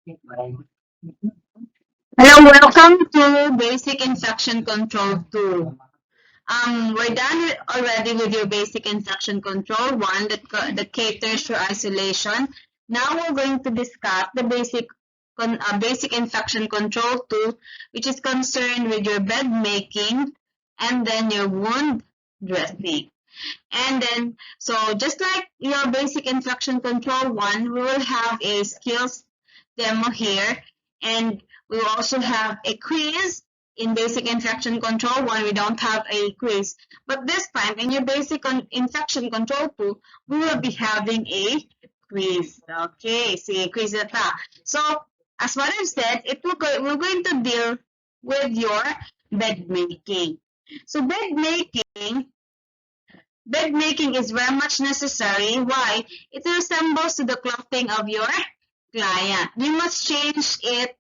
Hello, welcome to Basic Infection Control 2. We're done already with your Basic Infection Control 1, the caters for isolation. Now we're going to discuss the Basic Infection Control 2, which is concerned with your bed making and then your wound dressing. And then, so just like your Basic Infection Control 1, we will have a skills demo here, and we will also have a quiz. In Basic Infection Control 1, we don't have a quiz. But this time, in your Basic Infection Control 2, we will be having a quiz. Okay, sige, quiz na ta. So, as what I've said, we're going to deal with your bed making. So, bed making is very much necessary. Why? It resembles to the clothing of your client. You must change it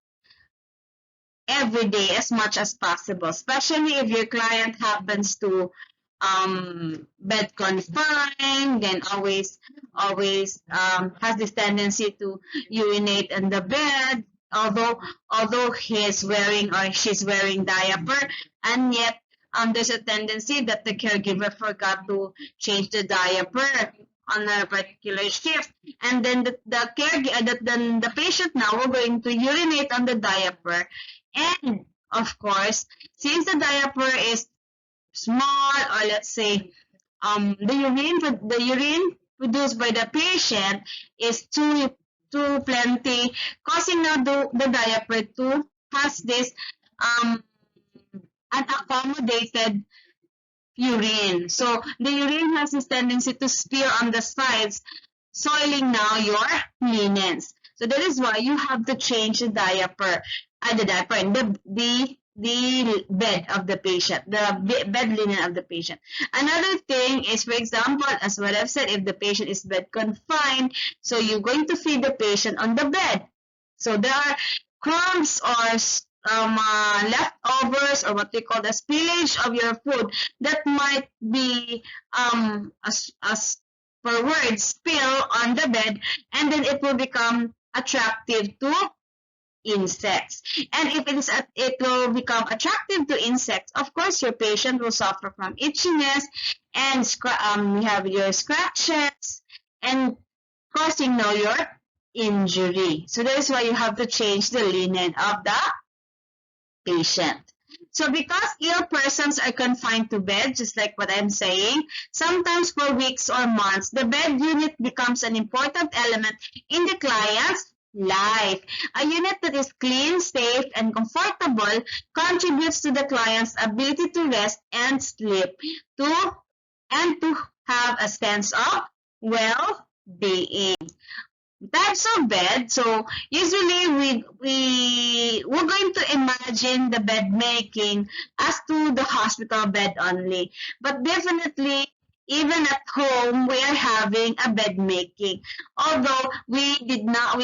every day as much as possible, especially if your client happens to bed confined, then always has this tendency to urinate in the bed, although he's wearing or she's wearing diaper, and yet there's a tendency that the caregiver forgot to change the diaper on a particular shift, and then the patient now will going to urinate on the diaper, and of course, since the diaper is small, or let's say the urine produced by the patient is too plenty, causing now the diaper to has this um unaccommodated urine. So the urine has this tendency to spill on the sides, soiling now your linens. So that is why you have to change the diaper, and the bed of the patient, the bed linen of the patient. Another thing is, for example, as what I've said, if the patient is bed confined, so you're going to feed the patient on the bed. So there are crumbs or leftovers, or what we call the spillage of your food, that might be as per word spill on the bed, and then it will become attractive to insects. And if it will become attractive to insects, of course your patient will suffer from itchiness, and you have your scratches, and causing now your injury. So that is why you have to change the linen of the patient. So because ill persons are confined to bed, just like what I'm saying, sometimes for weeks or months, the bed unit becomes an important element in the client's life. A unit that is clean, safe, and comfortable contributes to the client's ability to rest and sleep, to have a sense of well-being. Types of bed. So usually we're going to imagine the bed making as to the hospital bed only. But definitely, even at home, we are having a bed making. Although we did not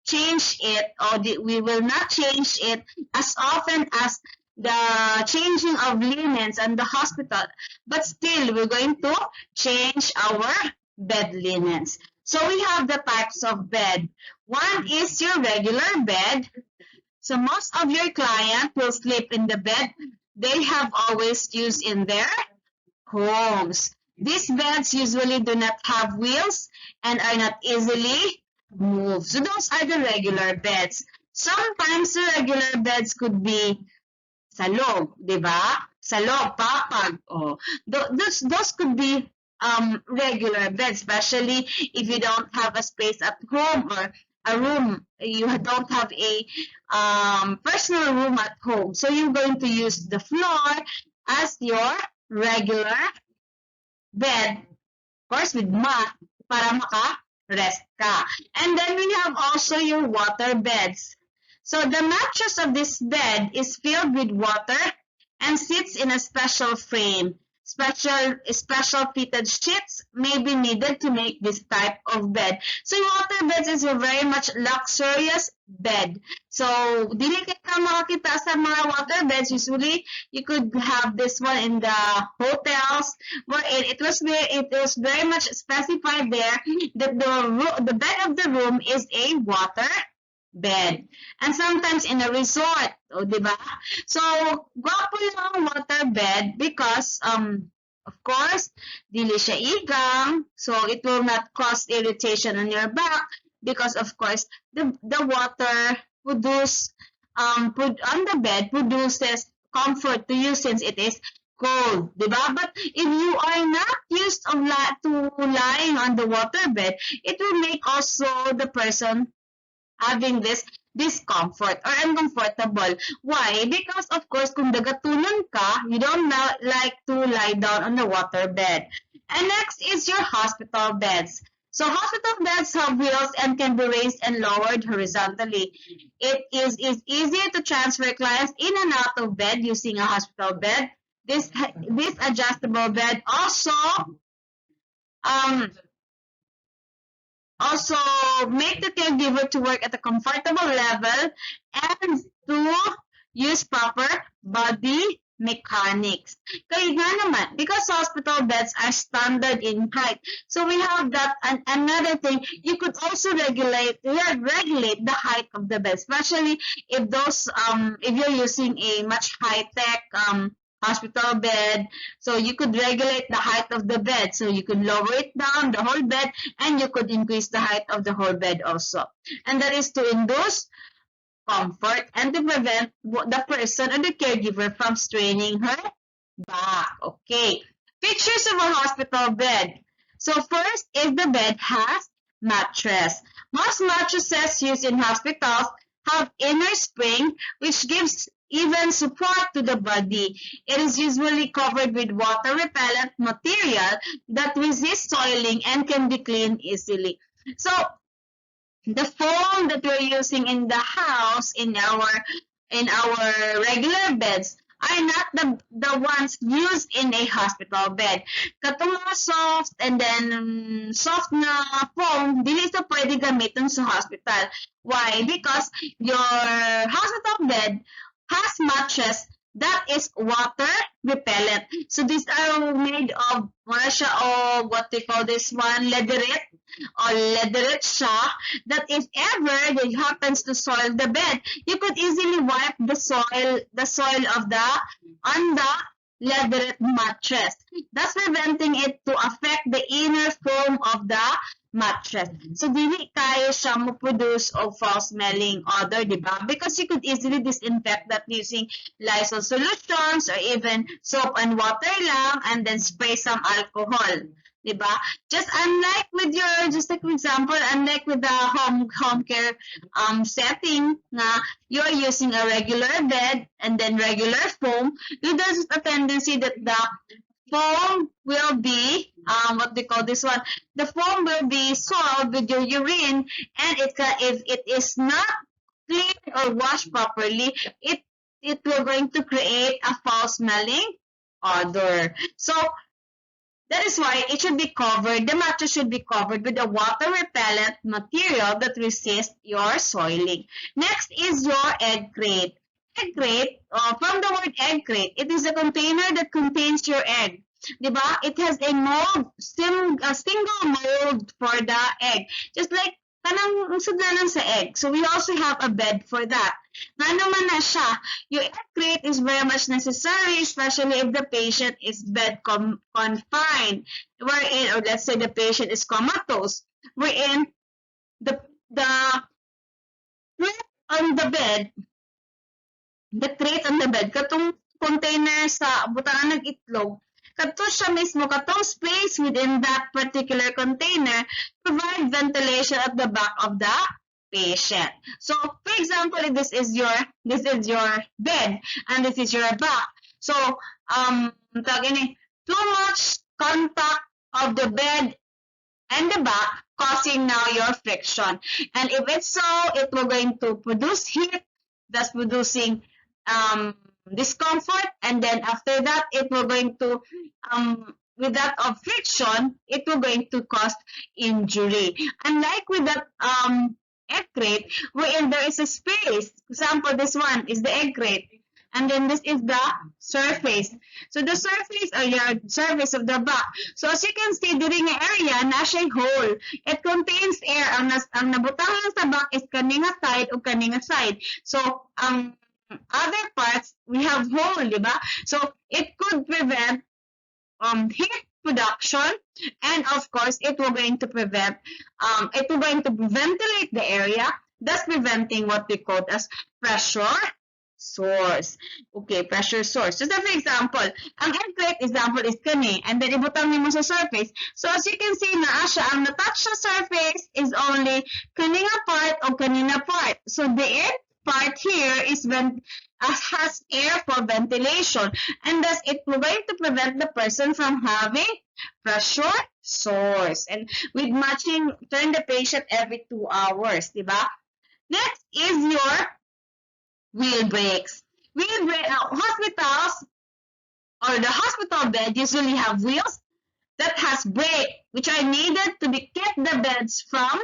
change it, or we will not change it as often as the changing of linens and the hospital. But still, we're going to change our bed linens. So we have the types of bed. One is your regular bed. So most of your clients will sleep in the bed they have always used in their homes. These beds usually do not have wheels and are not easily moved. So those are the regular beds. Sometimes the regular beds could be sa loob, di ba? Sa loob, papag. Oh. Those could be regular beds, especially if you don't have a space at home, or a room, you don't have a personal room at home. So you're going to use the floor as your regular bed, of course with mat, para maka-rest ka. And then we have also your water beds. So the mattress of this bed is filled with water and sits in a special frame. Special fitted sheets may be needed to make this type of bed. So water beds is a very much luxurious bed. So dili ka makakita sa mga water beds. Usually you could have this one in the hotels, where it was very much specified there that the bed of the room is a water bed. And sometimes in a resort, o, di ba? So, gwapo lang water bed because, of course, dili siya igang, so it will not cause irritation on your back because, of course, the water produce, put on the bed produces comfort to you since it is cold, di ba? But if you are not used of to lying on the water bed, it will make also the person having this discomfort or uncomfortable. Why? Because of course, kung dagatulon ka, you don't like to lie down on the water bed. And next is your hospital beds. So hospital beds have wheels and can be raised and lowered horizontally. It is easier to transfer clients in and out of bed using a hospital bed. This adjustable bed um, also make the caregiver to work at a comfortable level and to use proper body mechanics. Kaya nga naman, because hospital beds are standard in height, so we have that. And another thing, you could also regulate the height of the bed, especially if if you're using a much high-tech hospital bed, so you could regulate the height of the bed, so you could lower it down the whole bed, and you could increase the height of the whole bed also. And that is to induce comfort and to prevent the person or the caregiver from straining her back. Okay. Features of a hospital bed. So first is the bed has mattress. Most mattresses used in hospitals have inner spring which gives even support to the body. It is usually covered with water repellent material that resists soiling and can be cleaned easily. So the foam that we're using in the house in our regular beds are not the ones used in a hospital bed. Katong mga soft and then soft na foam, dili ito pwede gamitin sa hospital. Why? Because your hospital bed has mattress that is water repellent. So these are made of, what they call this one, leatherette or leatherette siya, that if ever it happens to soil the bed, you could easily wipe the soil of on the leatherette mattress, thus preventing it to affect the inner foam of the mattress. So, dili kaya siya mo-produce of foul-smelling odor, di ba? Because you could easily disinfect that using Lysol solutions or even soap and water lang and then spray some alcohol. Diba? Just like for example, unlike with the home care setting na you're using a regular bed and then regular foam, there's a tendency that the foam will be what they call this one, the foam will be soiled with your urine, and if it is not cleaned or washed properly, it will going to create a foul smelling odor. So that is why it should be covered, the mattress should be covered with a water repellent material that resists your soiling. Next is your egg crate. Egg crate, from the word egg crate, it is a container that contains your egg. Diba? It has a mold, a single mold for the egg. Just like kanang sudlanan sa egg. So we also have a bed for that. Nga naman na siya, your egg crate is very much necessary, especially if the patient is bed confined, wherein, or let's say the patient is comatose, wherein the crate on the bed, katong container sa butangan ng itlog, kato siya mismo, katong space within that particular container provide ventilation at the back of the patient. So, for example, if this is your bed and this is your back. So, too much contact of the bed and the back causing now your friction. And if it's so, it will going to produce heat, thus producing discomfort, and then after that, it will going to with that of friction, it will going to cause injury. Unlike with that egg crate, wherein there is a space. For example, this one is the egg crate. and then this is the surface. So the surface or your surface of the back. So as you can see, diri nga area na siya hole. It contains air. Ang nabutang lang sa back is kaninga side o kaninga side. So ang other parts, we have hole, di ba? So it could prevent heat production, and of course it will going to prevent it will going to ventilate the area, thus preventing what we call as pressure source. Okay, pressure source. So for example, ang earthquake example is kani, and then ibutang mo sa surface. So as you can see, naa siya, ang na-touch sa surface is only kaninga part o kanina part. So the earth part here is when has air for ventilation, and thus it will going to prevent the person from having pressure source. And with matching, turn the patient every 2 hours, diba? Next is your wheel breaks. Wheel break, hospitals or the hospital bed usually have wheels that has brake, which are needed to be keep the beds from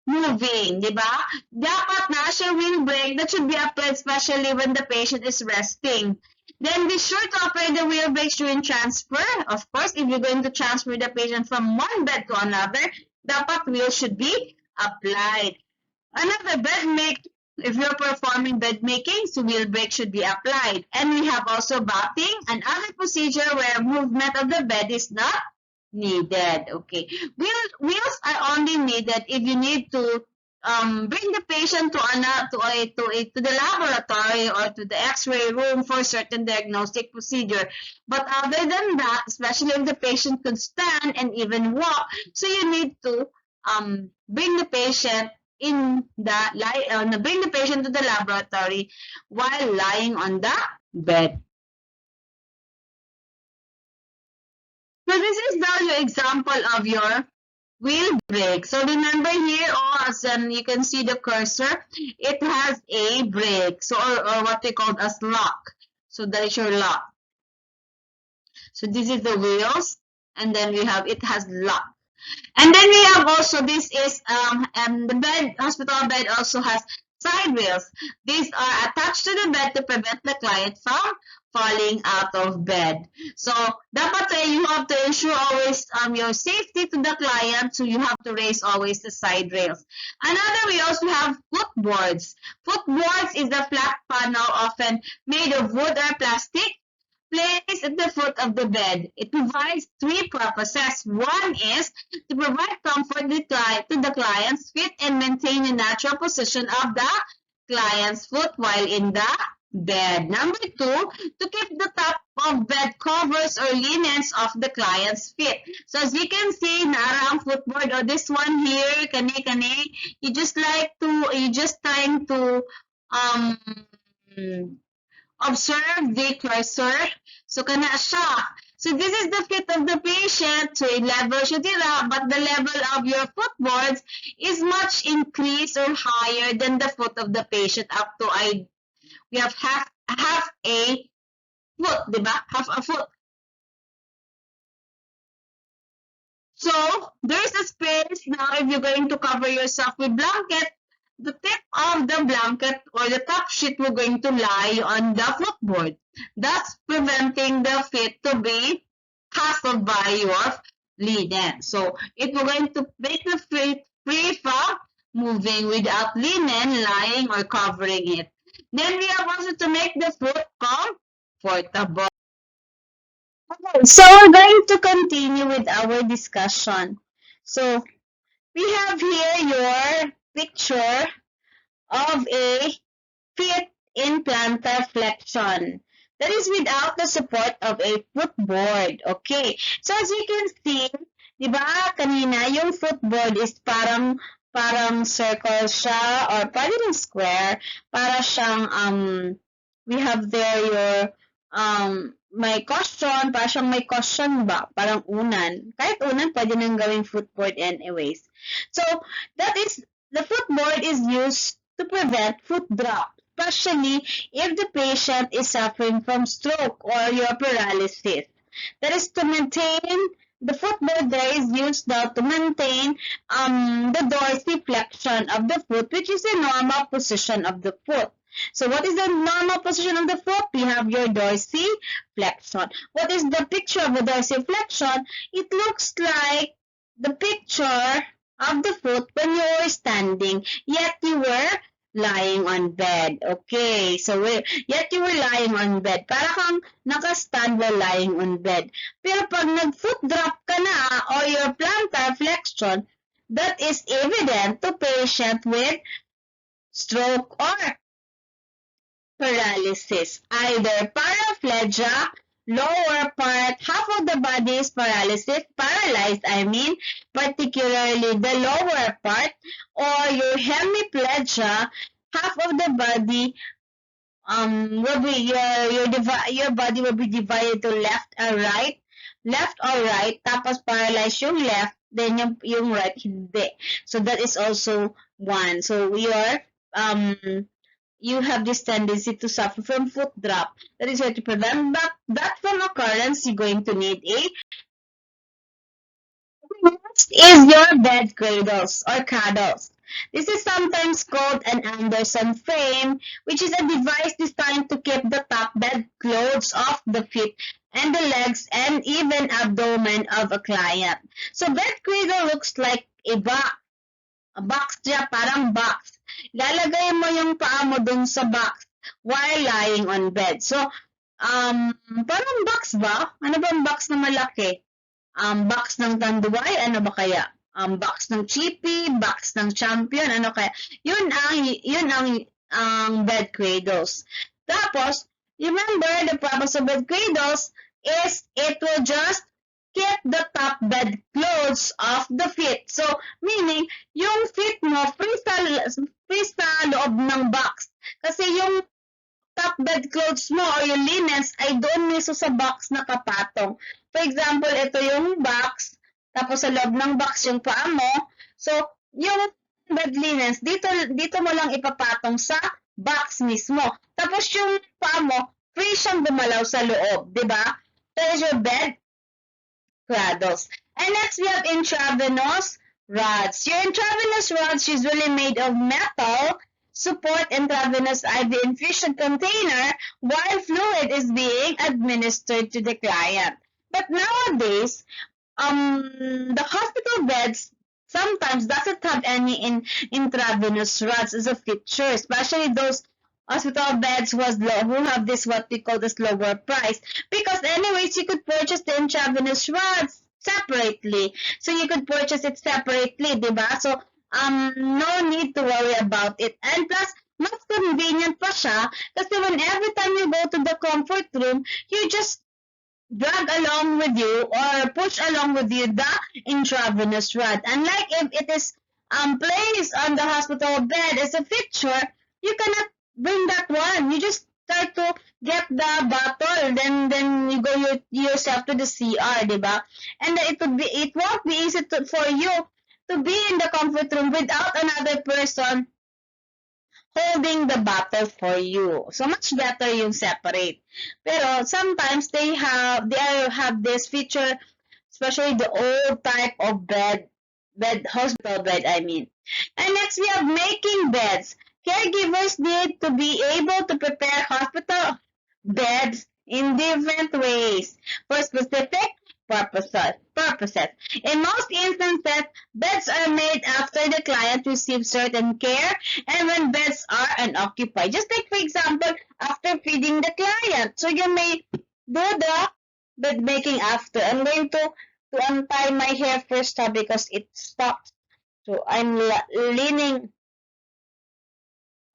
moving, di ba? Dapat na siya wheel brake that should be applied especially when the patient is resting. Then be sure to apply the wheel brakes during transfer. Of course, if you're going to transfer the patient from one bed to another, dapat wheel should be applied. Another bed make, if you're performing bed making, so wheel brake should be applied. And we have also batting, another procedure where movement of the bed is not needed. Okay, wheels are only needed if you need to bring the patient to the laboratory or to the x-ray room for certain diagnostic procedure. But other than that, especially if the patient could stand and even walk, so you need to bring the patient bring the patient to the laboratory while lying on the bed. So this is now your example of your wheel brake. So remember here, as you can see the cursor, it has a brake, so or what we call as lock. So that is your lock. So this is the wheels, and then we have it has lock. And then we have also, this is and the bed, hospital bed also has side rails. These are attached to the bed to prevent the client from falling out of bed. So dapat you have to ensure always your safety to the client, so you have to raise always the side rails. Another, we also have footboards. Footboards is a flat panel often made of wood or plastic placed at the foot of the bed. It provides three purposes. One is to provide comfort to the client's feet and maintain the natural position of the client's foot while in the bed. Number two, to keep the top of bed covers or linens off the client's feet. So as you can see, narang footboard or this one here, kani, you just trying to observe the cursor. So kana siya. So this is the feet of the patient. So level siya dira, but the level of your footboards is much increased or higher than the foot of the patient up to we have half a foot, diba? Half a foot. So there's a space now if you're going to cover yourself with blanket. The tip of the blanket or the top sheet will going to lie on the footboard, thus preventing the feet to be hassled by your linen. So it will going to make the feet free from moving without linen lying or covering it. Then we have also to make the foot comfortable. Okay, so we're going to continue with our discussion. So we have here your picture of a feet in plantar flexion. That is without the support of a footboard. Okay. So as you can see, di ba kanina yung footboard is parang circle siya or parang square. Para siyang we have there your may cushion, para siyang may cushion ba? Parang unan. Kahit unan, pwede nang gawing footboard anyways. So that is, the footboard is used to prevent foot drop, especially if the patient is suffering from stroke or your paralysis. That is to maintain, the footboard there is used now to maintain the dorsiflexion of the foot, which is the normal position of the foot. So what is the normal position of the foot? We have your dorsiflexion. What is the picture of the dorsiflexion? It looks like the picture of the foot when you were standing, yet you were lying on bed. Okay, so yet you were lying on bed. Para kang nakastand while lying on bed. Pero pag nag-foot drop ka na or your plantar flexion, that is evident to patient with stroke or paralysis. Either paraplegia, lower part, half of the body is paralyzed, particularly the lower part, or your hemiplegia, half of the body will be your body will be divided to left or right, tapos paralyzed yung left, then yung right hindi. So that is also one. So you have this tendency to suffer from foot drop. That is why to prevent that from occurrence, you're going to need a. Next is your bed cradles or cuddles. This is sometimes called an Anderson frame, which is a device designed to keep the top bed clothes off the feet and the legs and even abdomen of a client. So bed cradle looks like a box siya, parang box. Lalagay mo yung paa mo dun sa box while lying on bed. So, parang box ba? Ano bang box na malaki? Box ng tanduay, ano ba kaya? Box ng chippy, box ng champion, ano kaya? Yun ang bed cradles. Tapos, remember, the purpose of bed cradles is it will just keep the top bed clothes off the feet. So, meaning, yung feet mo free sa loob ng box. Kasi yung top bed clothes mo or yung linens ay doon mismo sa box na kapatong. For example, ito yung box, tapos sa loob ng box yung paa mo. So, yung bed linens, dito mo lang ipapatong sa box mismo. Tapos yung paa mo, free siyang gumalaw sa loob, di ba? That is your bed cradles. And next, we have intravenous rods. Your intravenous rods usually made of metal support intravenous IV infusion container while fluid is being administered to the client. But nowadays, the hospital beds sometimes doesn't have any intravenous rods as a feature, especially those hospital beds who have this what we call this lower price, because anyways you could purchase the intravenous rods separately, so you could purchase it separately, diba? So no need to worry about it, and plus mas convenient pa siya kasi when every time you go to the comfort room, you just drag along with you or push along with you the intravenous rod. Unlike if it is placed on the hospital bed as a fixture, you cannot bring that one. You just try to get the bottle, then you go yourself to the CR, diba? And it won't be easy for you to be in the comfort room without another person holding the bottle for you. So much better yung separate. Pero sometimes they have this feature, especially the old type of hospital bed, I mean. And next we have making beds. Caregivers need to be able to prepare hospital beds in different ways for specific purposes. In most instances, beds are made after the client receives certain care and when beds are unoccupied. Just like, for example, after feeding the client. So you may do the bed making after. I'm going to untie my hair first because it stops. So I'm leaning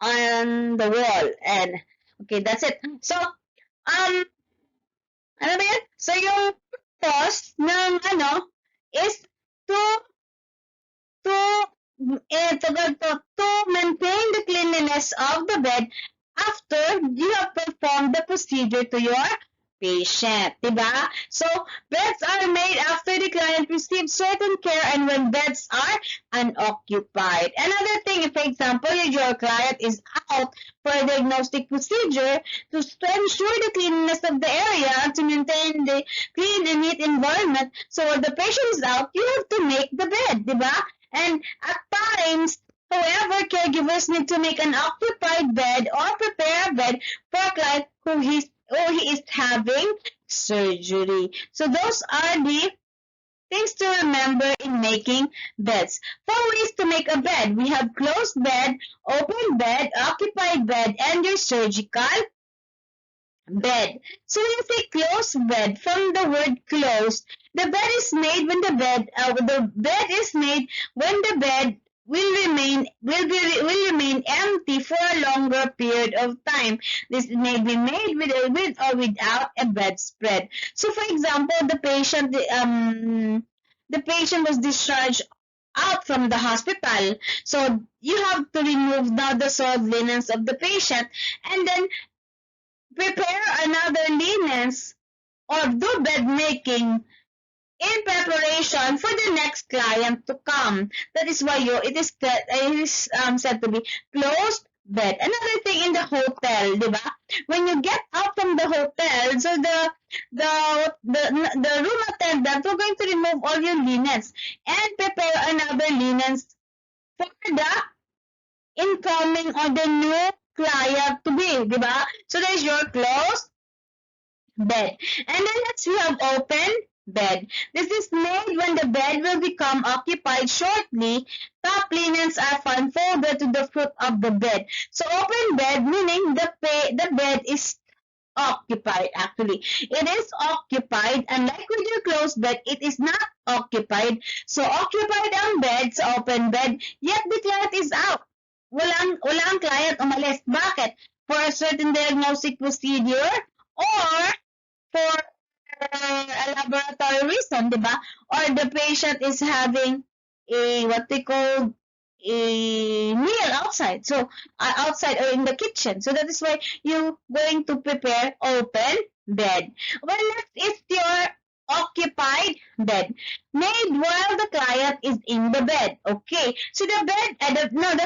on the wall and okay, that's it. So, ano ba yan? So, yung purpose ng is to maintain the cleanliness of the bed after you have performed the procedure to your patient, diba? So, beds are made after the client receives certain care and when beds are unoccupied. Another thing, if, for example, your client is out for a diagnostic procedure to ensure the cleanliness of the area and to maintain the clean and neat environment. So, when the patient is out, you have to make the bed, diba? And at times, however, caregivers need to make an occupied occupied bed or prepare a bed for a client who he is having surgery. So those are the things to remember in making beds. 4 ways to make a bed. We have closed bed, open bed, occupied bed, and your surgical bed. So when you say closed bed, from the word closed, the bed is made when the bed is made when the bed will remain empty for a longer period of time. This may be made with or without a bedspread. So for example, the patient was discharged out from the hospital. So you have to remove now the soiled linens of the patient and then prepare another linens or do bed making in preparation for the next client to come. That is why it is said to be closed bed. Another thing in the hotel, di ba? When you get out from the hotel, so the room attendant will going to remove all your linens and prepare another linens for the incoming or the new client to be, di ba? So there's your closed bed. And then next we have open bed. This is made when the bed will become occupied shortly. Top linens are unfolded to the foot of the bed. So open bed meaning the bed is occupied actually. It is occupied, unlike with your closed bed, it is not occupied. So occupied ang bed sa open bed, yet the client is out. Walang client umalis. Bakit? For a certain diagnostic procedure or for a laboratory reason, di ba? Or the patient is having a what they call a meal outside. So outside or in the kitchen. So that is why you're going to prepare open bed. Well, next is your occupied bed, made while the client is in the bed. Okay, so the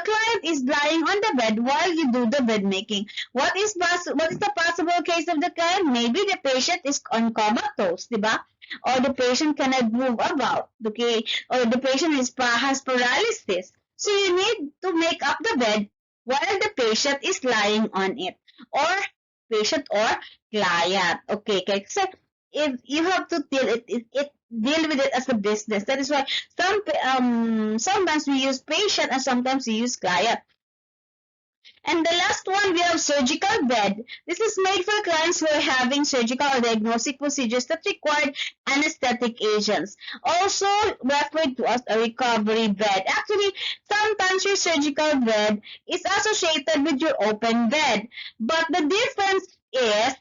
client is lying on the bed while you do the bed making. What is the possible case of the client? Maybe the patient is comatose, diba? Or the patient cannot move about, okay? Or the patient has paralysis. So you need to make up the bed while the patient is lying on it, or patient or client. Okay, so if you have to deal with it as a business. That is why sometimes we use patient and sometimes we use client. And the last one, we have surgical bed. This is made for clients who are having surgical or diagnostic procedures that require anesthetic agents. Also referred to as a recovery bed. Actually, sometimes your surgical bed is associated with your open bed. But the difference is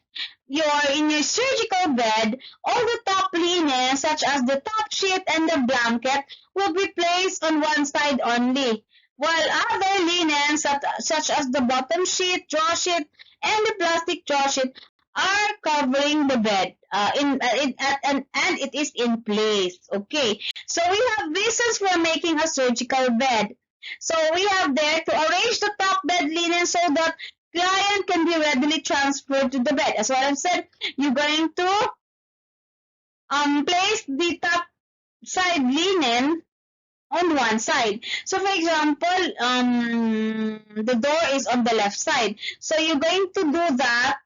in your surgical bed, all the top linens, such as the top sheet and the blanket, will be placed on one side only, while other linens, such as the bottom sheet, draw sheet, and the plastic draw sheet, are covering the bed, and it is in place. Okay, so we have reasons for making a surgical bed. So we have there to arrange the top bed linen so that client can be readily transferred to the bed. As what I've said, you're going to place the top side linen on one side. So for example, the door is on the left side. So you're going to do that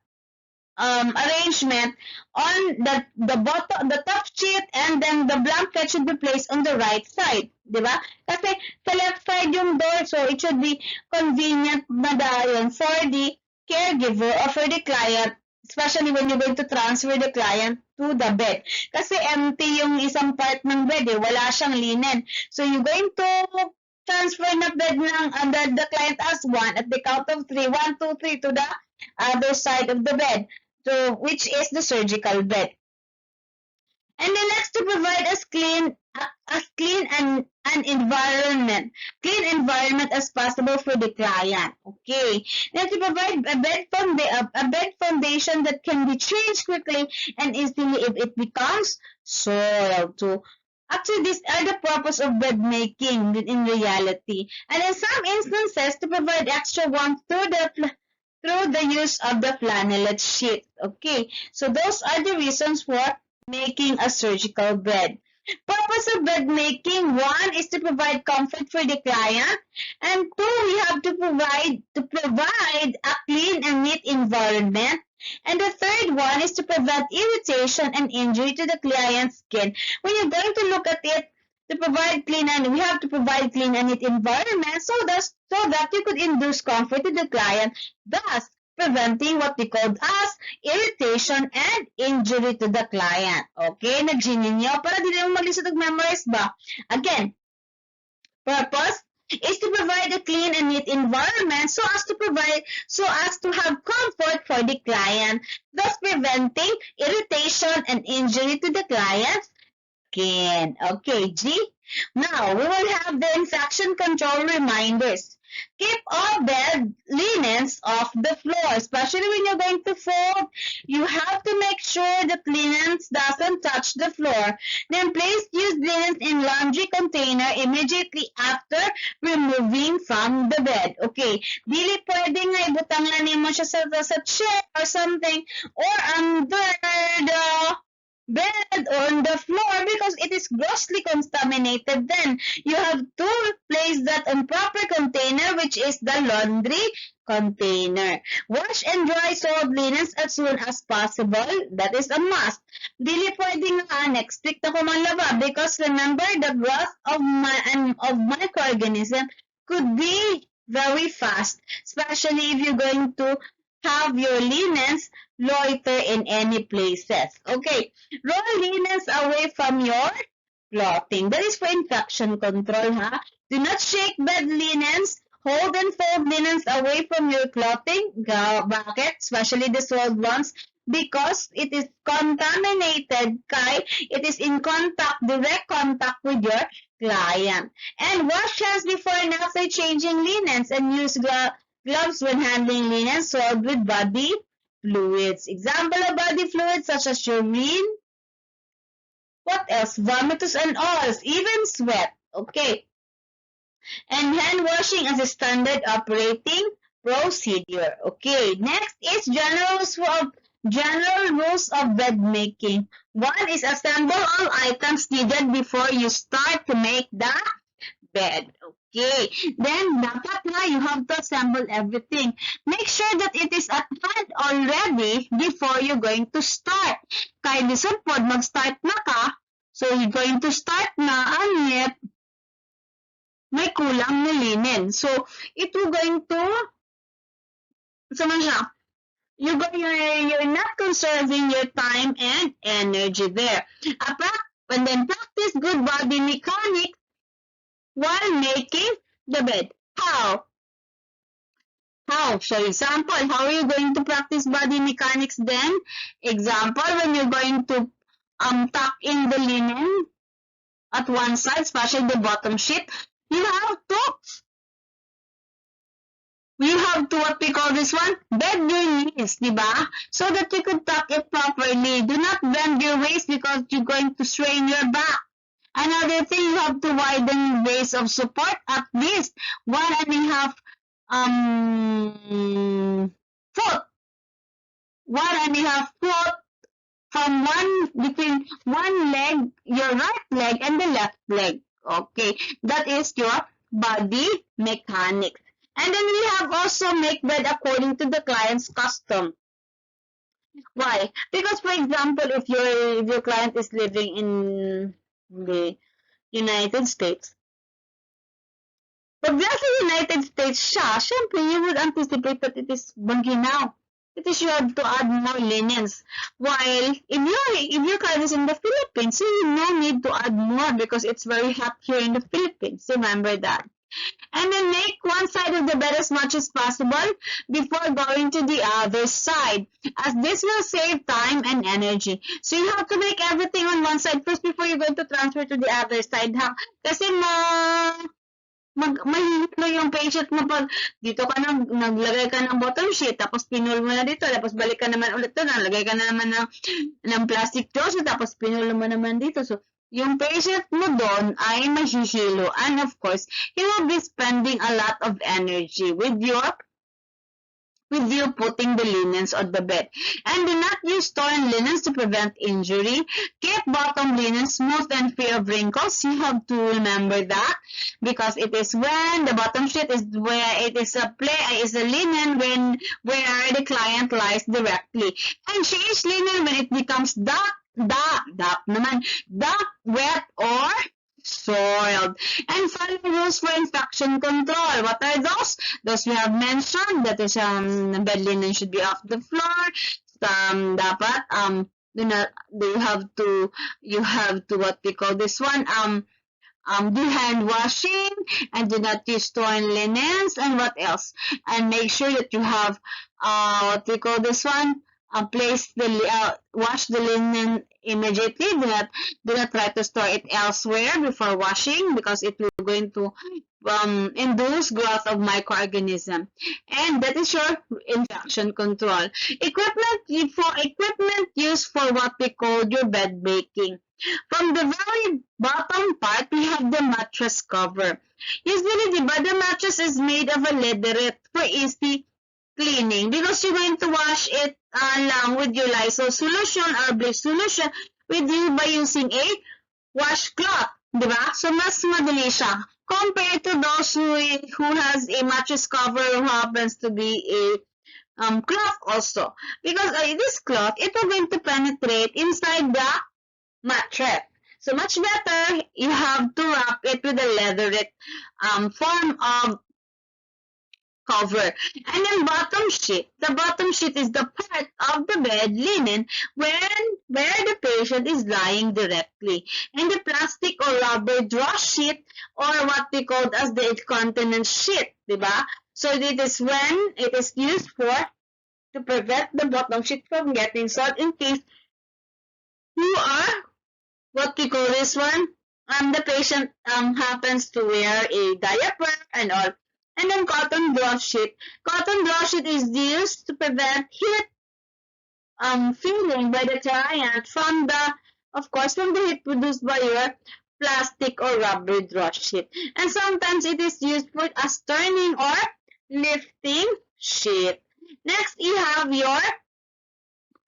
arrangement on the top sheet, and then the blanket should be placed on the right side. Diba? Kasi sa left side yung door, so it should be convenient na dahil for the caregiver or for the client, especially when you're going to transfer the client to the bed. Kasi empty yung isang part ng bed, wala siyang linen. So you're going to transfer na bed ng the client as one at the count of 3. 1, 2, 3 to the other side of the bed, so which is the surgical bed. And then next, to provide as clean an environment as possible for the client. Okay. Then to provide a bed foundation that can be changed quickly and easily if it becomes soiled. So actually, these are the purpose of bed making in reality. And in some instances, to provide extra warmth through the use of the flannelette sheet. Okay, so those are the reasons for making a surgical bed. Purpose of bed making: 1 is to provide comfort for the client, and 2, we have have to provide a clean and neat environment. And the third one is to prevent irritation and injury to the client's skin. When you're going to look at it, we have to provide clean and neat environment so that you could induce comfort to the client, thus preventing what we call as irritation and injury to the client. Okay? Na-G ninyo? Para di naman mag-list memorize ba? Again, purpose is to provide a clean and neat environment so as to have comfort for the client, thus preventing irritation and injury to the client's skin. Okay, G. Now, we will have the infection control reminders. Keep all bed linens off the floor, especially when you're going to fold. You have to make sure the linens doesn't touch the floor. Then place used linens in laundry container immediately after removing from the bed. Okay, dili pwedeng nga ibutangan mo siya sa chair or something or under the bed or on the floor because it is grossly contaminated. Then you have to place that on proper container, which is the laundry container. Wash and dry soiled linens as soon as possible. That is a must. Dili pwedeng next week na ko manlaba because remember the growth of microorganism could be very fast, especially if you're going to have your linens loiter in any places. Okay, roll linens away from your clothing. That is for infection control, ha? Do not shake bed linens. Hold and fold linens away from your clothing bucket, especially the soiled ones, because it is contaminated, it is in direct contact with your client. And wash hands before and after changing linens and use gloves when handling linen soiled with body fluids. Example of body fluids such as urine, what else? Vomitus and oils, even sweat. Okay. And hand washing as a standard operating procedure. Okay. Next is general rules of bed making. One is assemble all items needed before you start to make the bed. Okay. Then, dapat na, you have to assemble everything. Make sure that it is at hand already before you're going to start. Kaya lisod po, mag-start na ka. So, you're going to start na, and yet, may kulang na linen. So, it will going to, you're not conserving your time and energy there. And then practice good body mechanics while making the bed. How? So example, how are you going to practice body mechanics then? Example, when you're going to tuck in the linen at one side, especially the bottom sheet, you have to what we call this one, bend your knees, diba? So that you could tuck it properly. Do not bend your waist because you're going to strain your back. Another thing, you have to widen base of support at least 1.5 foot. 1.5 foot from between one leg, your right leg, and the left leg. Okay, that is your body mechanics. And then we have also make bed according to the client's custom. Why? Because, for example, if your client is living in the United States, pag nasa United States siya, syempre, you would anticipate that it is baginaw. It is you have to add more linens. While if your client is in the Philippines, you no need to add more because it's very hot here in the Philippines. Remember that. And then make one side of the bed as much as possible before going to the other side, as this will save time and energy. So you have to make everything on one side first before you're going to transfer to the other side, ha? Kasi mahihilo yung patient mo pag dito ka naglagay ka ng bottom sheet, tapos pinul mo na dito, tapos balik ka naman ulit doon, naglagay ka na naman ng plastic dose, tapos pinul mo naman dito. So, yung patient mo doon ay mahihilo. And of course, he will be spending a lot of energy with your with you putting the linens on the bed. And do not use torn linens to prevent injury. Keep bottom linen smooth and free of wrinkles. You have to remember that, because it is when the bottom sheet is where it is a linen when where the client lies directly. And change linen when it becomes dark, wet, or soiled. And follow rules for infection control. What are those? Those we have mentioned. That is, bed linen should be off the floor. Dapat, do not, you have to, what we call this one, do hand washing, and do not use torn linens, and what else? And make sure that you have, what we call this one, wash the linen immediately. Do not try to store it elsewhere before washing, because it will going to induce growth of microorganism. And that is your infection control. Equipment used for what we call your bed making. From the very bottom part, we have the mattress cover. Usually, the mattress is made of a leatherette for easy cleaning, because you're going to wash it along with your Lysol solution or bleach solution with you by using a washcloth, diba? So, mas madali siya compared to those who has a mattress cover who happens to be a cloth also, because this cloth, it will going to penetrate inside the mattress. So much better, you have to wrap it with a leatherette form of cover. And then bottom sheet. The bottom sheet is the part of the bed linen where the patient is lying directly. And the plastic or rubber draw sheet, or what we call as the incontinence sheet, diba? So it is when it is used to prevent the bottom sheet from getting soiled in case you are, what we call this one, the patient happens to wear a diaper and all. And then cotton draw sheet. Cotton draw sheet is used to prevent heat feeling by the client from the heat produced by your plastic or rubber draw sheet. And sometimes it is used for as turning or lifting sheet. Next, you have your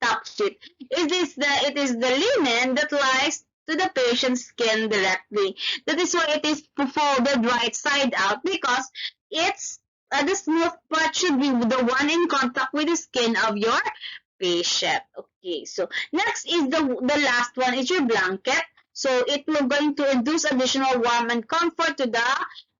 top sheet. It is the linen that lies to the patient's skin directly. That is why it is folded right side out, because it's the smooth part should be the one in contact with the skin of your patient. Okay, so next is the last one is your blanket. So it will going to induce additional warmth and comfort to the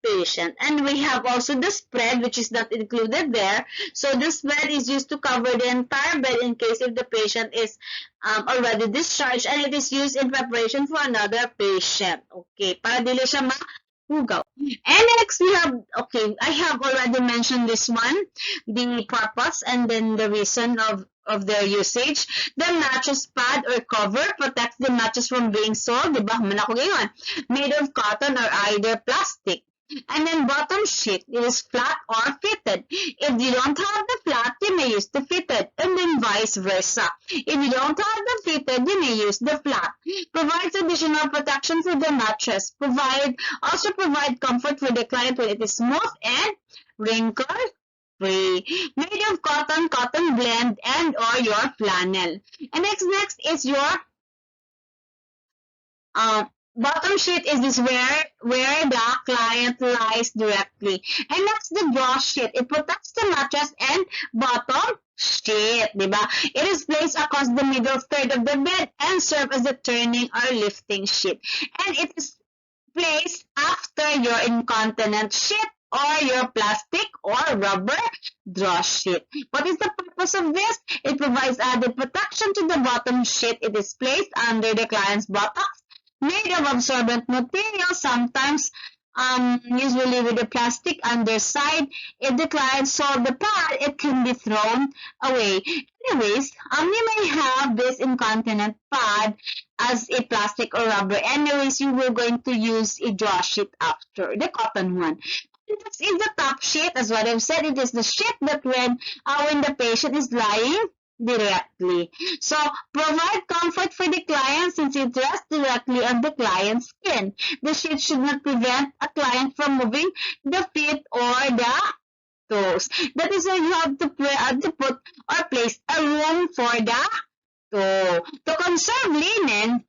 patient. And we have also the spread, which is not included there. So the spread is used to cover the entire bed in case if the patient is already discharged, and it is used in preparation for another patient. Okay, para dili siya mahugaw. And next we have, okay, I have already mentioned this one, the purpose and then the reason of their usage. The mattress pad or cover protects the mattress from being soiled, diba? Manako ngayon, made of cotton or either plastic. And then bottom sheet, it is flat or fitted. If you don't have the flat, you may use the fitted, and then vice versa. If you don't have the fitted, you may use the flat. Provides additional protection for the mattress. Also provide comfort for the client when it is smooth and wrinkle-free. Made of cotton blend, and or your flannel. And next is your bottom sheet is this where the client lies directly. And that's the draw sheet. It protects the mattress and bottom sheet, diba? It is placed across the middle third of the bed and serve as a turning or lifting sheet. And it is placed after your incontinence sheet or your plastic or rubber draw sheet. What is the purpose of this? It provides added protection to the bottom sheet. It is placed under the client's buttocks, made of absorbent material, sometimes usually with the plastic underside. If the client soiled the pad, it can be thrown away. Anyways, you may have this incontinent pad as a plastic or rubber. Anyways, you were going to use a draw sheet after, the cotton one. This is the top sheet, as what I've said. It is the sheet that when the patient is lying directly. So, provide comfort for the client since it rests directly on the client's skin. The sheet should not prevent a client from moving the feet or the toes. That is why you have to put or place a room for the toe. To conserve linen,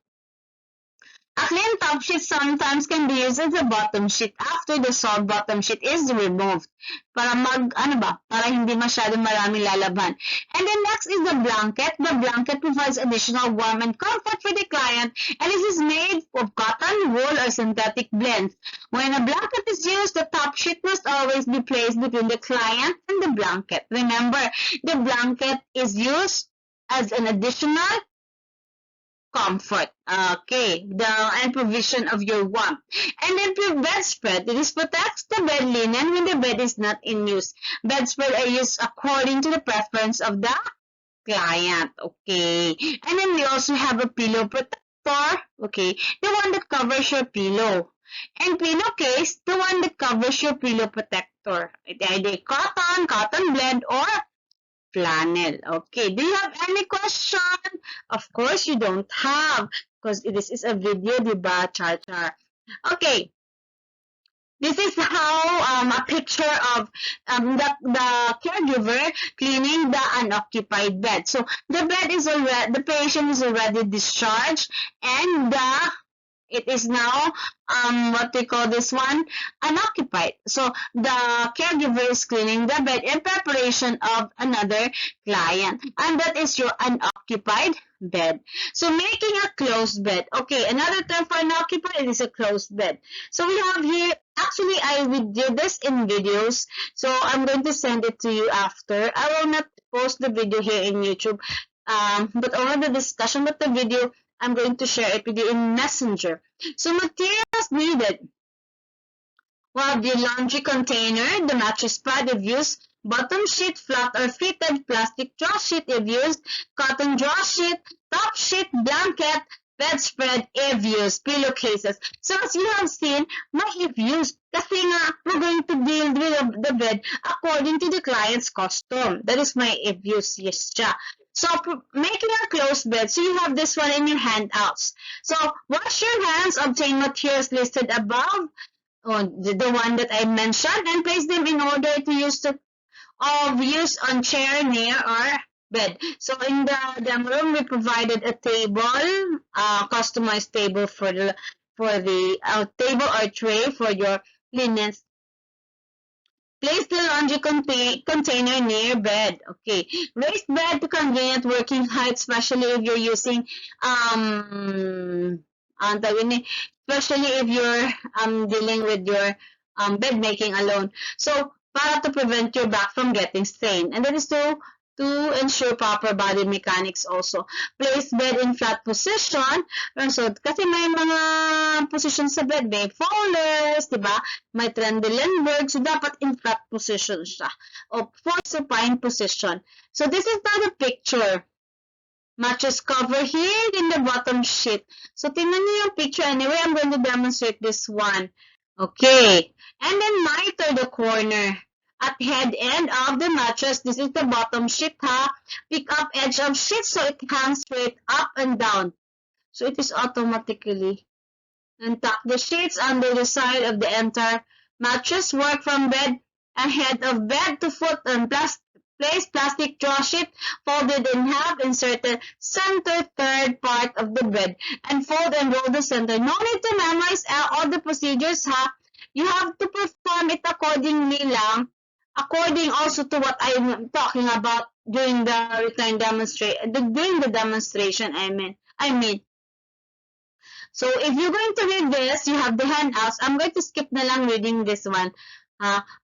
a clean top sheet sometimes can be used as a bottom sheet after the soiled bottom sheet is removed. Para para hindi masyadong marami lalaban. And then next is the blanket. The blanket provides additional warmth and comfort for the client, and this is made of cotton, wool, or synthetic blends. When a blanket is used, the top sheet must always be placed between the client and the blanket. Remember, the blanket is used as an additional comfort, okay, and provision of your warmth. And then bedspread, this protects the bed linen when the bed is not in use. Bedspread are used according to the preference of the client, okay. And then we also have a pillow protector, okay, the one that covers your pillow. And pillowcase, the one that covers your pillow protector. Either cotton blend, or flannel. Okay, do you have any question? Of course you don't have, because this is a video, diba, Char? Okay, this is how a picture of the caregiver cleaning the unoccupied bed. So the patient is already discharged, and it is now what they call this one, unoccupied. So the caregiver is cleaning the bed in preparation of another client, and that is your unoccupied bed. So making a closed bed. Okay, another term for unoccupied is a closed bed. So we have here, actually I will do this in videos, so I'm going to send it to you after. I will not post the video here in YouTube, but over the discussion of the video, I'm going to share it with you in Messenger. So materials needed. Well, the laundry container, the mattress pad if used, bottom sheet, flat or fitted, plastic draw sheet if used, cotton draw sheet, top sheet, blanket, bedspread if used, pillowcases. So as you have seen, may if used. Kasi nga, we're going to build with the bed according to the client's custom. That is my if used, yes, siya. So, making a closed bed. So, you have this one in your handouts. So, wash your hands, obtain materials listed above, the one that I mentioned, and place them in order to use on chair near our bed. So, in the demo room, we provided a table, customized table for the table or tray for your linens. Place the laundry container near bed. Okay. Raised bed to convenient working height, especially if you're using especially if you're dealing with your bed making alone. So para to prevent your back from getting stained. And that is to ensure proper body mechanics also. Place bed in flat position. So, kasi may mga position sa bed, may folders, diba? May Trendelenburg, so dapat in flat position siya. O for supine position. So, this is now the picture. Mattress cover here in the bottom sheet. So, tingnan niyo yung picture. Anyway, I'm going to demonstrate this one. Okay. And then miter the corner. At head end of the mattress, this is the bottom sheet, ha? Pick up edge of sheet so it hangs straight up and down. So it is automatically. And tuck the sheets under the side of the entire mattress. Work from bed and head of bed to foot and place plastic draw sheet folded in half. Insert the center third part of the bed and fold and roll the center. No need to memorize all the procedures, ha? You have to perform it accordingly lang. According also to what I'm talking about during the demonstration, I mean. So if you're going to read this, you have the handouts. I'm going to skip na lang reading this one.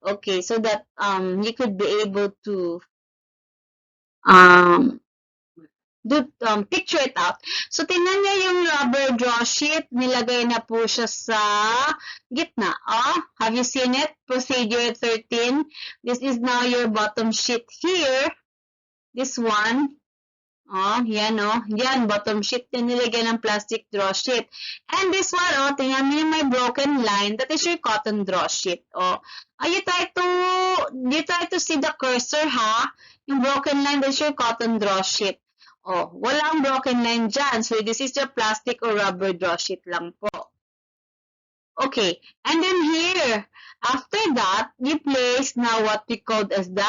Okay, so that you could be able to picture it out. So, tingnan niyo yung rubber draw sheet. Nilagay na po siya sa gitna. Have you seen it? Procedure 13. This is now your bottom sheet here. This one. Yan, Yan, bottom sheet. Yan, nilagay ng plastic draw sheet. And this one, tingnan niyo may broken line. That is your cotton draw sheet. You try to see the cursor, ha? Yung broken line, that is your cotton draw sheet. Walang broken line dyan. So, this is your plastic or rubber draw sheet lang po. Okay, and then here, after that, you place now what we called as the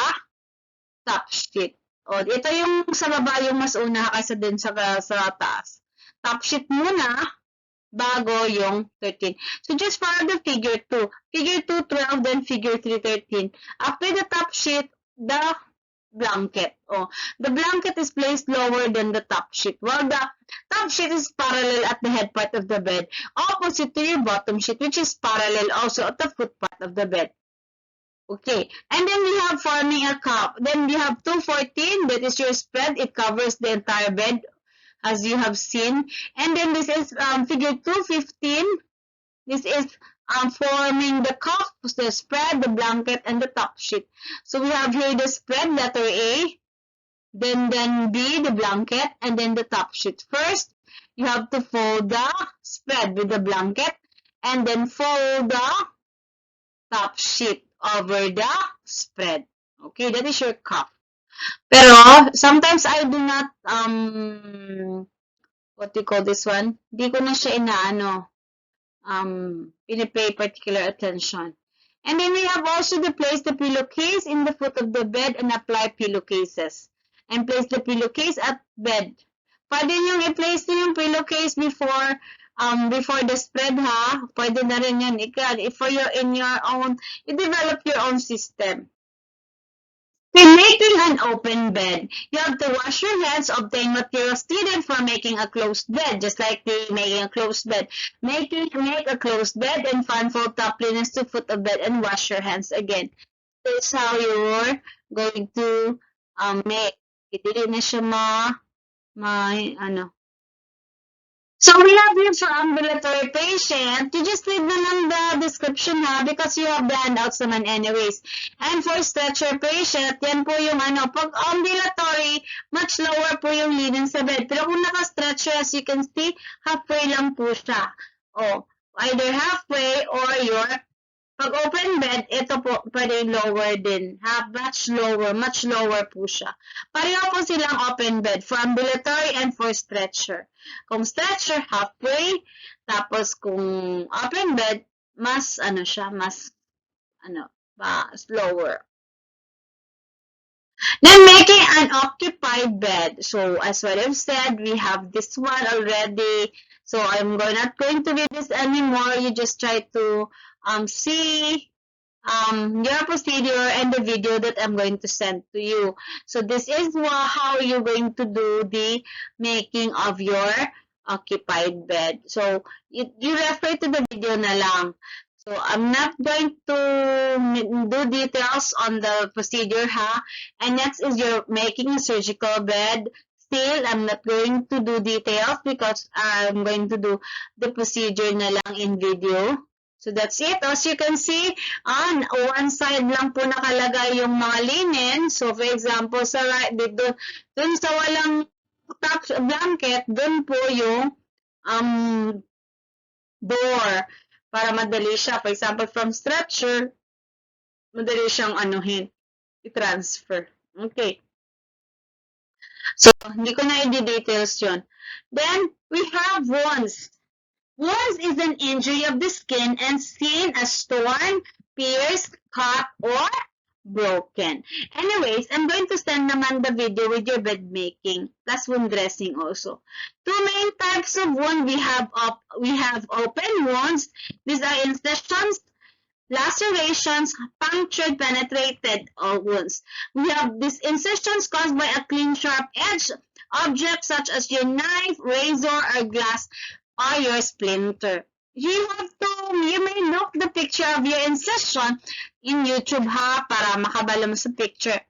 top sheet. O, ito yung sa baba yung mas una kaysa din sa taas. Top sheet muna, bago yung 13. So, just follow the figure 2. Figure 2, 12, then figure 3, 13. After the top sheet, the blanket. Oh, the blanket is placed lower than the top sheet. While the top sheet is parallel at the head part of the bed, opposite to your bottom sheet, which is parallel also at the foot part of the bed. Okay, and then we have forming a cup. Then we have 214, that is your spread. It covers the entire bed, as you have seen. And then this is figure 215. This is forming the cup, the spread, the blanket, and the top sheet. So we have here the spread, letter A, then B, the blanket, and then the top sheet. First, you have to fold the spread with the blanket, and then fold the top sheet over the spread. Okay, that is your cup. Pero, sometimes I do not, what do you call this one? Di ko na siya inaano, pinipay particular attention. And then we have also to place the pillowcase in the foot of the bed and apply pillowcases. And place the pillowcase at bed. Pwede nyo i-place yung pillowcase before the spread, ha? Pwede na rin yan. If you're in your own, you develop your own system. When making an open bed, you have to wash your hands, obtain materials needed for making a closed bed, just like making a closed bed. Make a closed bed and fold top linens to foot of bed and wash your hands again. This is how you're going to make. Hindi na siya So we have here for ambulatory patient. You just read naman the description, ha, because you have the handouts naman anyways. And for stretcher patient, yan po yung pag ambulatory, much lower po yung linen sa bed. Pero kung naka-stretcher, as you can see, halfway lang po siya. O, either halfway or your pag open bed, ito po pwede lower din. Much lower po siya. Pareho po silang open bed for ambulatory and for stretcher. Kung stretcher, halfway. Tapos kung open bed, mas lower. Then making an occupied bed. So as what I've said, we have this one already. So I'm not going to read this anymore. You just try to see your procedure and the video that I'm going to send to you. So this is how you're going to do the making of your occupied bed. So you refer to the video na lang. So I'm not going to do details on the procedure, ha? And next is you're making a surgical bed. Still, I'm not going to do details because I'm going to do the procedure na lang in video. So that's it. As you can see, on one side lang po nakalagay yung mga linen. So for example, sa right, dun sa walang top blanket, dun po yung door para madali siya. For example, from stretcher, madali siyang i-transfer. Okay. So, hindi ko na i-details yun. Then, we have wounds. Wounds is an injury of the skin and seen as torn, pierced, cut, or broken. Anyways, I'm going to send naman the video with your bed making, plus wound dressing also. Two main types of wound we have open wounds. These are incisions, lacerations, punctured, penetrated wounds. We have these incisions caused by a clean, sharp-edged object such as your knife, razor, or glass, or your splinter. You may look the picture of your incision in YouTube, ha, para makabala mo sa picture.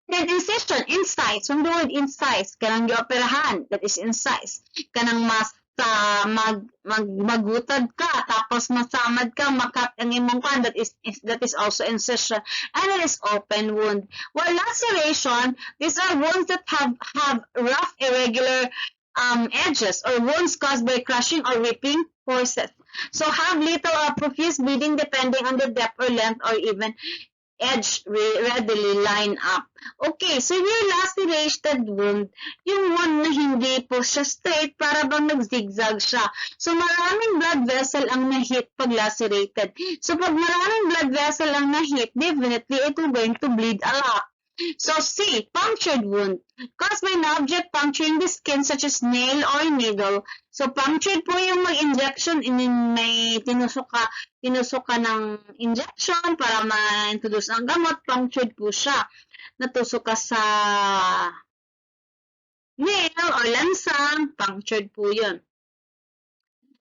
Then incision, incise, from the word incise, kanang gioperahan, that is incise. Kanang magutad ka, tapos masamad ka, makat ang imong kan, that is also incision, and it is open wound. While laceration, these are wounds that have rough, irregular edges, or wounds caused by crushing or ripping forces. So have little or profuse bleeding depending on the depth or length, or even edge readily line up. Okay, so yung lacerated wound, yung wound na hindi po siya straight, para bang nag-zigzag siya. So, maraming blood vessel ang na-hit pag lacerated. So, pag maraming blood vessel ang na-hit, definitely it will going to bleed a lot. So, C, punctured wound. Caused by an object puncturing the skin such as nail or needle. So, punctured po yung mag-injection, may tinusok ka ng injection para ma-introduce ang gamot, punctured po siya. Natusok ka sa nail or lansang, punctured po yun.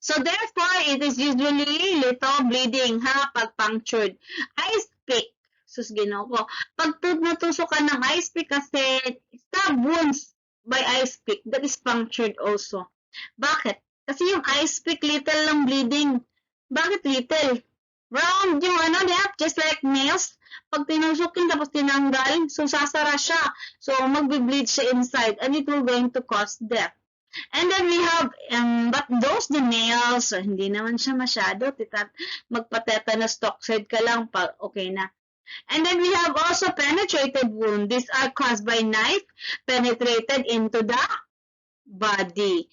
So, therefore, it is usually little bleeding, pag punctured. Ice pick. Sus, ginoo ko. Pag natusok ka ng ice pick kasi, stab wounds by ice pick, that is punctured also. Bakit? Kasi yung ice pick, little lang bleeding. Bakit little? Round yung just like nails. Pag tinusok yun, tapos tinanggal, so sasara siya. So, magbe-bleed siya inside, and it will going to cause death. And then we have, but those the nails, so hindi naman siya masyado, magpa-tetanus toxoid ka lang, okay na. And then we have also penetrated wound. These are caused by knife penetrated into the body.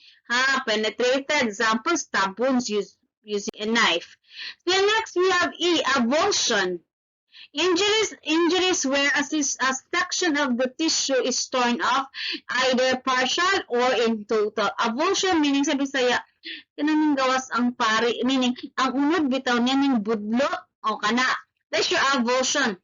Penetrated, example, stab wounds using a knife. Then next we have E, avulsion. Injuries where a section of the tissue is torn off, either partial or in total. Avulsion meaning sa Bisaya, kanang gawas ang pari, meaning ang unod bitaw niya ning budlot o kana. That's your avulsion.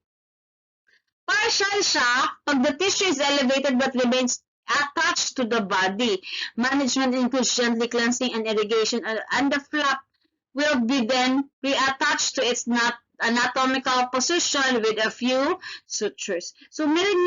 Partial siya pag the tissue is elevated but remains attached to the body. Management includes gently cleansing and irrigation, and the flap will be then reattached to its anatomical position with a few sutures. So, meron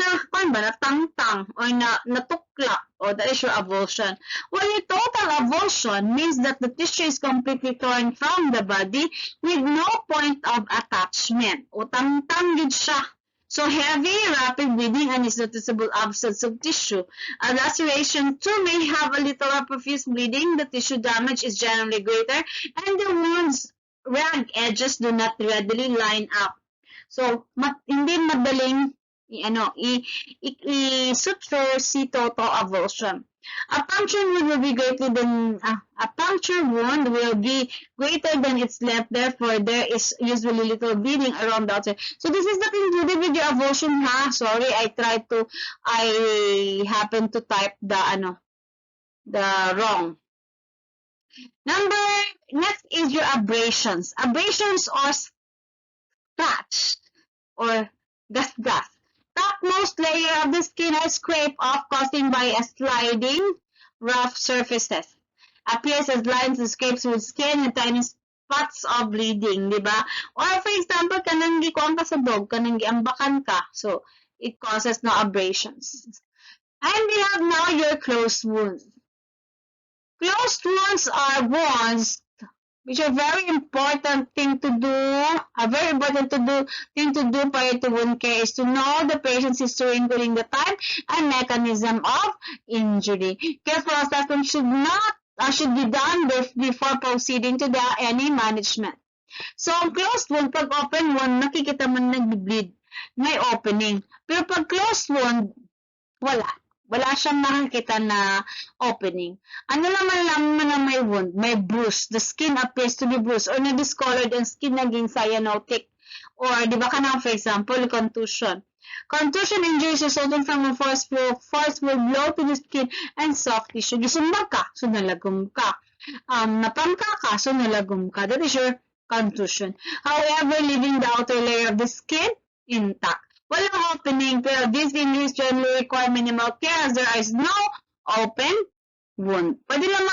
natangtang or natukla, or that is your avulsion. Well, your total avulsion means that the tissue is completely torn from the body with no point of attachment. O tangtang yun siya. So, heavy, rapid bleeding, and is noticeable absence of tissue. A laceration too may have a little or profuse bleeding. The tissue damage is generally greater, and the wound's ragged edges do not readily line up. So, hindi madaling i-suture si total avulsion. A puncture wound will be greater than its length. Therefore, there is usually little bleeding around the outside. So this is not included with your avulsion, Sorry, I happened to type the wrong. Next is your abrasions. Abrasions or scratch or gas. Topmost layer of the skin are scraped off, causing by a sliding rough surfaces. Appears as lines and scrapes with skin and tiny spots of bleeding, di ba? Or for example, kanang gikuan ka sa dog, kanang giambakan ka. So, it causes no abrasions. And we have now your closed wounds. Closed wounds are wounds which are very important thing to do. A very important thing to do prior to wound care is to know the patient's history, including the type and mechanism of injury. Careful assessment should be done before proceeding to any management. So, ang closed wound, pag open wound, nakikita mo nag-bleed. May opening. Pero pag closed wound, wala. Wala siyang makikita na opening. Ano naman na may wound? May bruise. The skin appears to be bruised or na-discolored and skin naging cyanotic. Or, di ba ka for example, contusion. Contusion injuries resulting from a forceful blow to the skin and soft tissue. Gisumbag ka, so nalagom ka. Napangka ka, so nalagom ka. That is your contusion. However, leaving the outer layer of the skin intact. Walang opening, pero these injuries generally require minimal care as there is no open wound. Pwede lang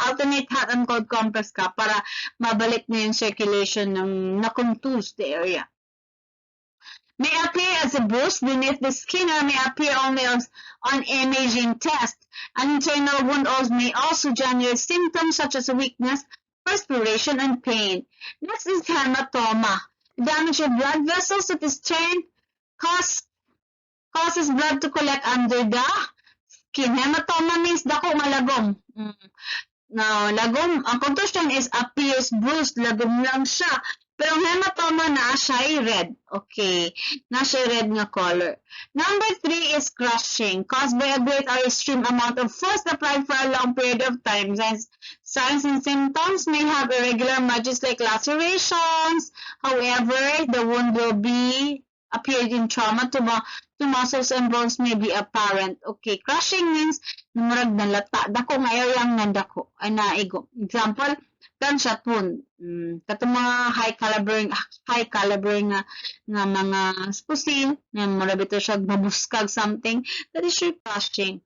alternate hot and cold compress ka para mabalik na yung circulation ng na-contused area. May appear as a bruise beneath the skin or may appear only on imaging test. An internal wound may also generate symptoms such as weakness, perspiration, and pain. Next is hematoma. Damage of blood vessels that is turned causes blood to collect under the skin. Hematoma means dako malagom. Now, lagom, ang contusion is appears bruised, lagom lang siya. Pero ang hematoma na siya red. Okay. Na siya red nga color. Number 3 is crushing, caused by a great or extreme amount of force applied for a long period of time. Signs and symptoms may have irregular margins like lacerations. However, the wound will be appeared in trauma to muscles and bones may be apparent. Okay, crushing means murag nalata. Dako nga area ang nandako. Ay naigo. Example, gunshot wound. Katong mga high caliber nga mga spusin, nga murag bito siya mabuskag something, that is your crushing.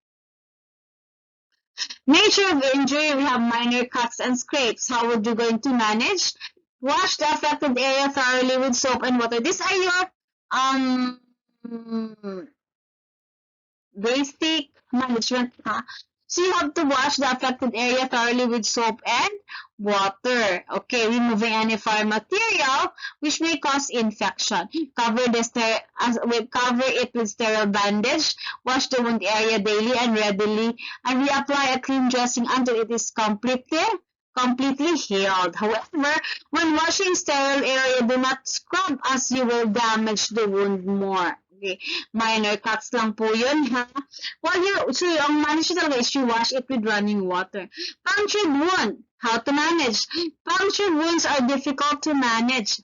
Nature of injury, we have minor cuts and scrapes. How would you going to manage? Wash the affected area thoroughly with soap and water. These are your basic management. So you have to wash the affected area thoroughly with soap and water. Okay, removing any foreign material which may cause infection. Cover it with sterile bandage. Wash the wound area daily and reapply a clean dressing until it is completely healed. However, when washing sterile area, do not scrub as you will damage the wound more. Okay. Minor cuts lang po yun, ha? So yung manage talaga is you wash it with running water. Punctured wound. How to manage? Punctured wounds are difficult to manage.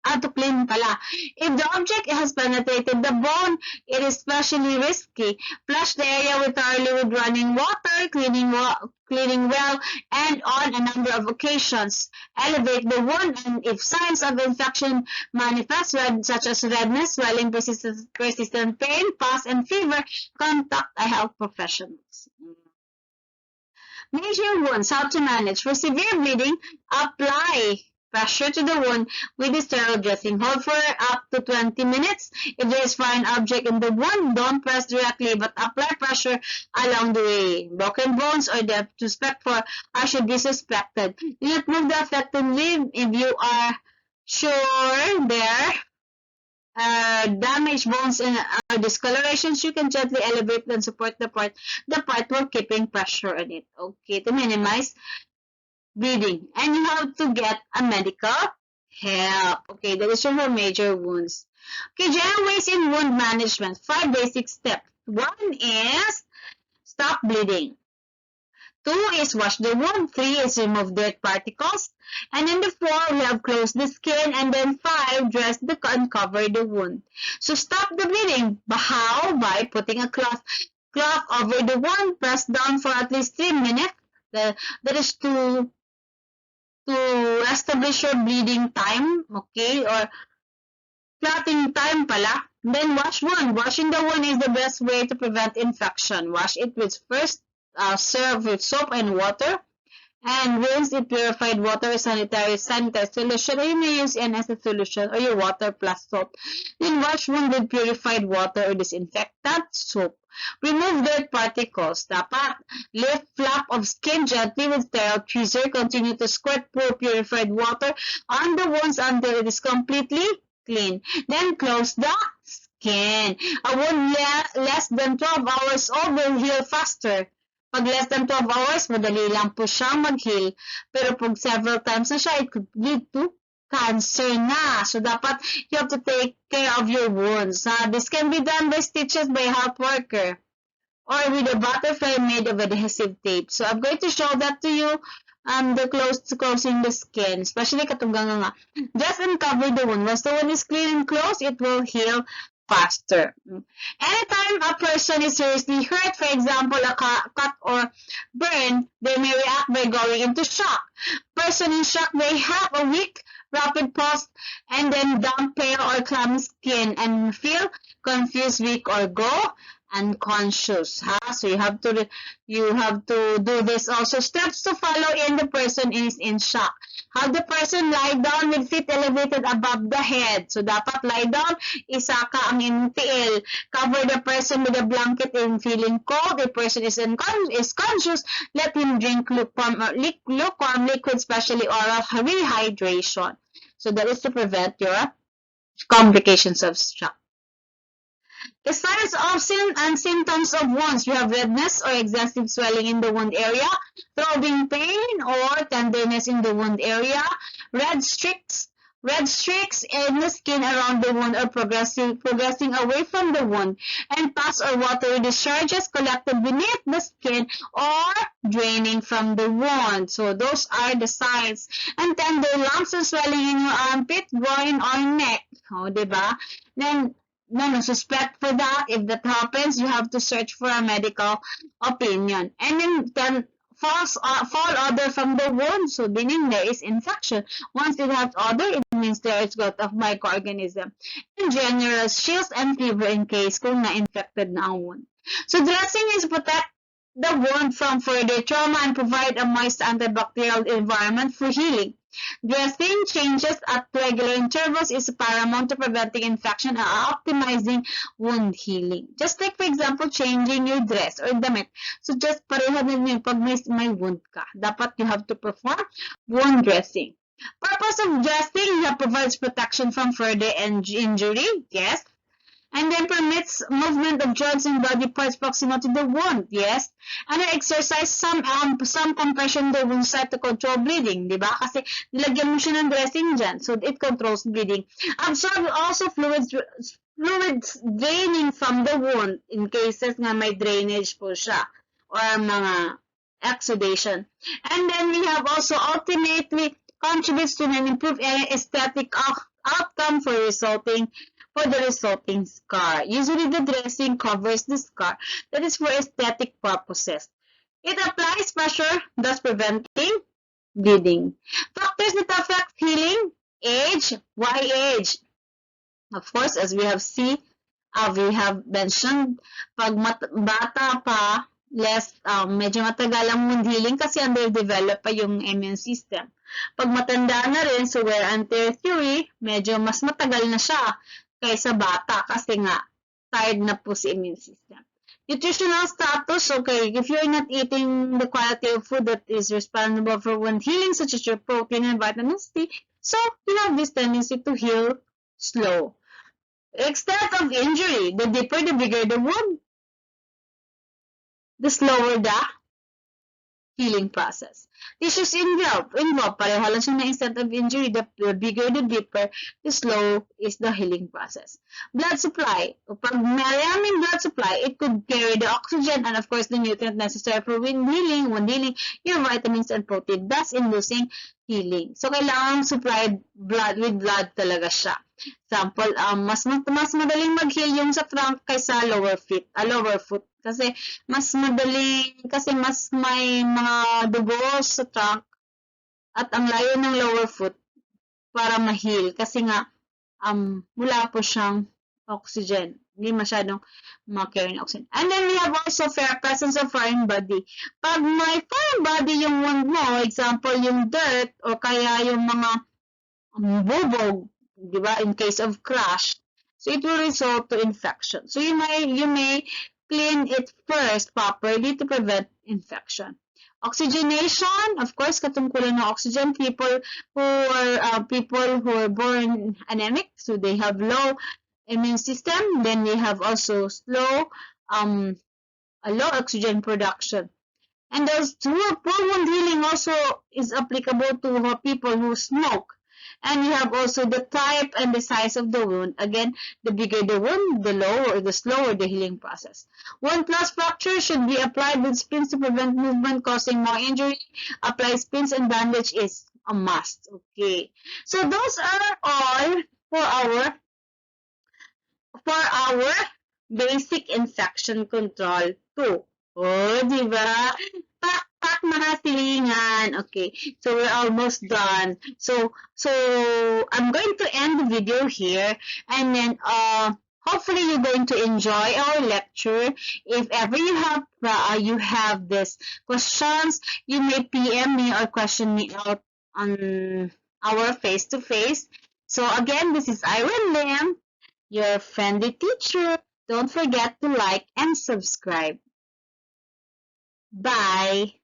To clean pala. If the object has penetrated the bone, it is especially risky. Flush the area thoroughly with running water, cleaning well, and on a number of occasions. Elevate the wound, and if signs of infection manifest, such as redness, swelling, persistent pain, pus, and fever, contact a health professional. Major wounds, how to manage. For severe bleeding, apply pressure to the wound with a sterile dressing. Hold for up to 20 minutes. If there is foreign object in the wound, don't press directly but apply pressure along the way. Broken bones or depth to should be suspected. Do not move the affected limb if you are sure there damaged bones and discolorations. You can gently elevate and support the part while keeping pressure on it. Okay, to minimize bleeding. And you have to get a medical help. Okay, that is for major wounds. Okay, general ways in wound management. 5 basic steps. 1 is stop bleeding. 2 is wash the wound. 3 is remove dirt particles. And then the 4, we have close the skin. And then 5, dress and cover the wound. So stop the bleeding. How? By putting a cloth over the wound. Press down for at least 3 minutes. That is to establish your bleeding time, okay, or clotting time pala. Then wash wound. Washing the wound is the best way to prevent infection. Wash it with serve with soap and water, and rinse in purified water, sanitary solution, or you may use NSS solution or your water plus soap. Then wash wound with purified water or disinfectant soap. Remove dirt particles. Dapat lift flap of skin gently with sterile tweezer. Continue to squirt purified water on the wounds until it is completely clean. Then close the skin. A wound less than 12 hours old will heal faster. Pag less than 12 hours, madali lang po siyang mag-heal. Pero pag several times na siya, it could lead to cancer na. So, dapat you have to take care of your wounds. This can be done by stitches by a health worker or with a butterfly made of adhesive tape. So, I'm going to show that to you. Closing the skin, especially katunggang nga. Just uncover the wound. Once the wound is clean and closed, it will heal faster. Anytime a person is seriously hurt, for example, a cut or burn, they may react by going into shock. Person in shock may have a weak, rapid pulse, and then damp, pale, or clammy skin, and feel confused, weak, or go unconscious. So you have to do this also. Steps to follow in the person is in shock. Have the person lie down with feet elevated above the head. So dapat lie down, isaka ang intiil. Cover the person with a blanket in feeling cold. If person is conscious, let him drink lukewarm liquid, especially oral rehydration. So that is to prevent your complications of shock. The signs of and symptoms of wounds. We have redness or excessive swelling in the wound area, throbbing pain or tenderness in the wound area, red streaks Red streaks in the skin around the wound are progressing away from the wound, and pus or watery discharges collected beneath the skin or draining from the wound. So those are the signs. And then the lumps and swelling in your armpit, groin, or neck. O, diba? Then, no suspect for that. If that happens, you have to search for a medical opinion. And then fall odor from the wound, so meaning there is infection. Once it has odor, it means there is growth of microorganism. In general, chills and fever in case kung na-infected na ang wound. So dressing is protect the wound from further trauma and provide a moist antibacterial environment for healing. Dressing changes at regular intervals is paramount to preventing infection and optimizing wound healing. Just like, for example, changing your dress or damit. So, just pareho din yung pag may wound ka. Dapat you have to perform wound dressing. Purpose of dressing, it provides protection from further injury. Yes. And then permits movement of joints and body parts proximal to the wound. Yes. And then exercise some compression the wound site to control bleeding. Diba? Kasi nilagyan mo siya ng dressing dyan. So it controls bleeding. Absorb also fluids draining from the wound in cases nga may drainage po siya or mga exudation. And then we have also ultimately contributes to an improved aesthetic outcome for the resulting scar. Usually the dressing covers the scar. That is for aesthetic purposes. It applies pressure, thus preventing bleeding. Factors that affect healing: age. Why age? Of course, as we have mentioned, pag bata pa, medyo matagal ang wound healing kasi underdeveloped pa yung immune system. Pag matanda na rin, so wear and tear theory, medyo mas matagal na siya kaysa bata kasi nga tired na po si immune system. Nutritional status, okay, if you're not eating the quality of food that is responsible for wound healing, such as your protein and vitamin C, so you have this tendency to heal slow. Extent of injury, the deeper, the bigger the wound, the slower the healing process. Tissues involved, pareho lang siya na extent of injury, the bigger, the deeper, the slow is the healing process. Blood supply, pag maraming blood supply, it could carry the oxygen and of course the nutrient necessary for wound healing, your vitamins and protein, thus inducing healing. So, kailangan supplied with blood talaga siya. Example, mas madaling mag-heal yung sa trunk kaysa lower foot. Kasi mas madaling, kasi mas may mga dugo sa trunk at ang layo ng lower foot para ma-heal. Kasi nga, wala po siyang oxygen. Hindi masyadong ma-carry ng oxygen. And then we have also presence of foreign body. Pag may foreign body yung wound mo, example, yung dirt o kaya yung mga bubog, di ba, in case of crash, so it will result to infection. So you may clean it first properly to prevent infection. Oxygenation, of course, katungkulan ng oxygen. People who are born anemic, so they have low immune system. Then we have also low oxygen production. And those poor wound healing also is applicable to people who smoke. And we have also the type and the size of the wound. Again, the bigger the wound, the lower or the slower the healing process. Wound plus fracture should be applied with splints to prevent movement causing more injury. Apply splints and bandage is a must. Okay. So those are all for our basic infection control too. Oh, diba? Pak mga silingan. Okay, so we're almost done. So I'm going to end the video here, and then hopefully you're going to enjoy our lecture. If ever you have this questions, you may PM me or question me out on our face-to-face. So again, this is Irene Lim, your friendly teacher. Don't forget to like and subscribe. Bye.